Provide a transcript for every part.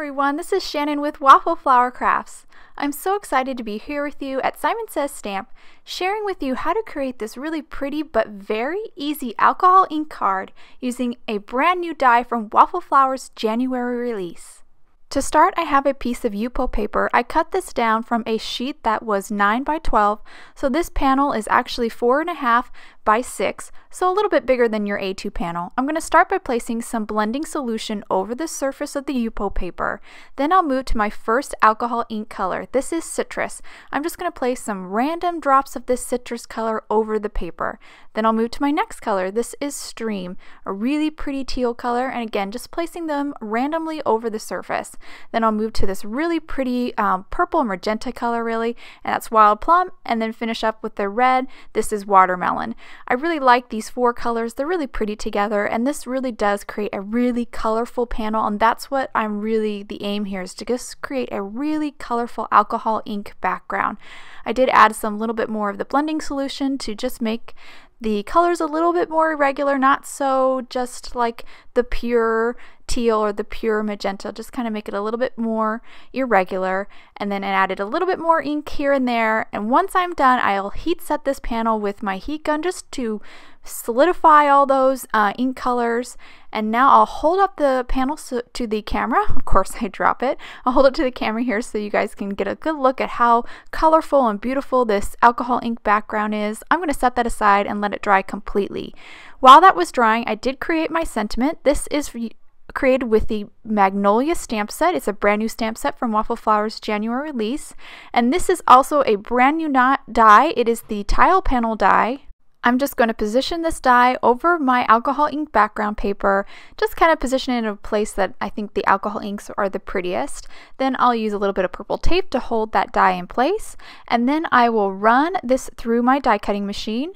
everyone, this is Shannon with Waffle Flower Crafts. I'm so excited to be here with you at Simon Says Stamp, sharing with you how to create this really pretty but very easy alcohol ink card using a brand new die from Waffle Flower's January release. To start, I have a piece of Yupo paper. I cut this down from a sheet that was 9 by 12, so this panel is actually 4.5 by 6, so a little bit bigger than your A2 panel. I'm going to start by placing some blending solution over the surface of the Yupo paper. Then I'll move to my first alcohol ink color. This is citrus. I'm just going to place some random drops of this citrus color over the paper. Then I'll move to my next color. This is stream, a really pretty teal color, and again, just placing them randomly over the surface. Then I'll move to this really pretty purple magenta color really, and that's wild plum, and then finish up with the red. This is watermelon. I really like these four colors. They're really pretty together, and this really does create a really colorful panel, and that's what the aim here is to just create a really colorful alcohol ink background. I did add some little bit more of the blending solution to just make the colors a little bit more irregular, not so just like the pure teal or the pure magenta, just kind of make it a little bit more irregular. And then I added a little bit more ink here and there, and once I'm done, I'll heat set this panel with my heat gun just to solidify all those ink colors. And now I'll hold up the panel to the camera. Of course I drop it. I'll hold it to the camera here so you guys can get a good look at how colorful and beautiful this alcohol ink background is. I'm going to set that aside and let it dry completely. While that was drying, I did create my sentiment. This is created with the Magnolia stamp set. It's a brand new stamp set from Waffle Flower's January release. And this is also a brand new die. It is the tile panel die. I'm just going to position this die over my alcohol ink background paper, just kind of position it in a place that I think the alcohol inks are the prettiest. Then I'll use a little bit of purple tape to hold that die in place, and then I will run this through my die cutting machine,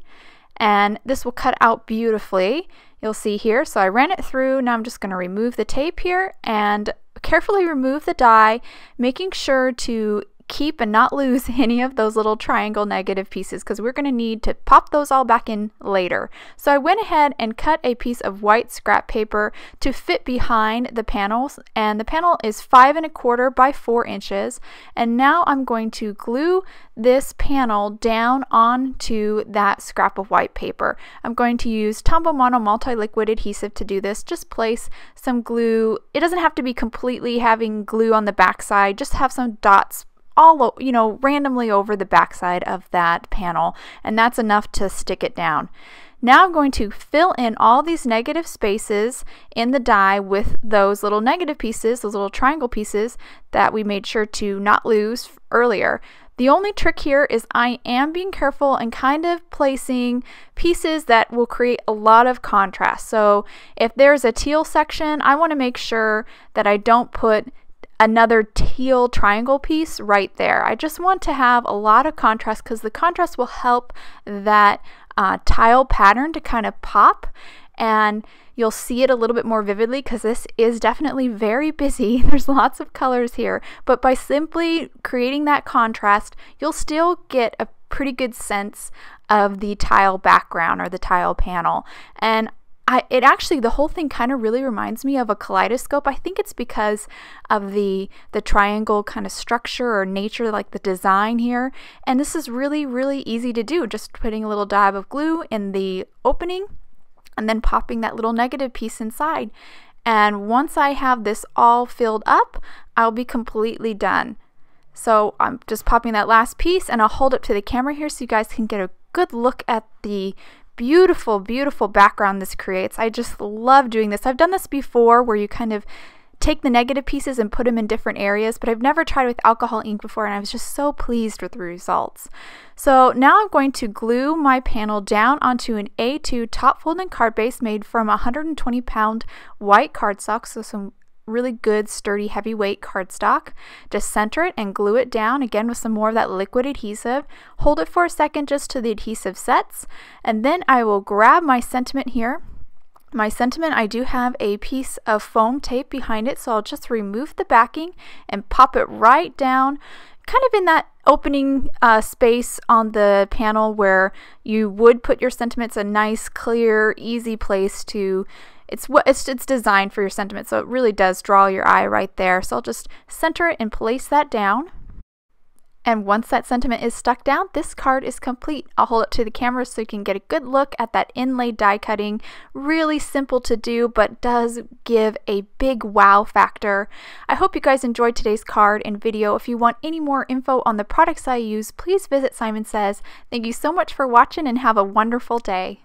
and this will cut out beautifully. You'll see here, so I ran it through. Now I'm just going to remove the tape here and carefully remove the die, making sure to keep and not lose any of those little triangle negative pieces because we're going to need to pop those all back in later. So I went ahead and cut a piece of white scrap paper to fit behind the panels, and the panel is 5¼ by 4 inches. And now I'm going to glue this panel down onto that scrap of white paper. I'm going to use Tombow Mono multi-liquid adhesive to do this. Just place some glue. It doesn't have to be completely having glue on the backside, just have some dots all, randomly over the backside of that panel, and that's enough to stick it down. Now I'm going to fill in all these negative spaces in the die with those little negative pieces, those little triangle pieces that we made sure to not lose earlier. The only trick here is I am being careful and kind of placing pieces that will create a lot of contrast. So if there's a teal section, I want to make sure that I don't put another teal triangle piece right there. I just want to have a lot of contrast because the contrast will help that tile pattern to kind of pop, and you'll see it a little bit more vividly because this is definitely very busy. There's lots of colors here, but by simply creating that contrast, you'll still get a pretty good sense of the tile background or the tile panel. And the whole thing kind of really reminds me of a kaleidoscope. I think it's because of the triangle kind of structure or nature, like the design here. And this is really, really easy to do. Just putting a little dab of glue in the opening and then popping that little negative piece inside. And once I have this all filled up, I'll be completely done. So I'm just popping that last piece, and I'll hold it to the camera here so you guys can get a good look at the beautiful, beautiful background this creates. I just love doing this. I've done this before where you kind of take the negative pieces and put them in different areas, but I've never tried with alcohol ink before, and I was just so pleased with the results. So now I'm going to glue my panel down onto an A2 top folding card base made from 120-pound white cardstock, so some really good sturdy heavyweight cardstock. Just center it and glue it down again with some more of that liquid adhesive. Hold it for a second just till the adhesive sets, and then I will grab my sentiment here. My sentiment, I do have a piece of foam tape behind it, so I'll just remove the backing and pop it right down kind of in that opening space on the panel where you would put your sentiments. A nice, clear, easy place to it's designed for your sentiment, so it really does draw your eye right there. So I'll just center it and place that down. And once that sentiment is stuck down, this card is complete. I'll hold it to the camera so you can get a good look at that inlaid die cutting. Really simple to do, but does give a big wow factor. I hope you guys enjoyed today's card and video. If you want any more info on the products I use, please visit Simon Says. Thank you so much for watching and have a wonderful day.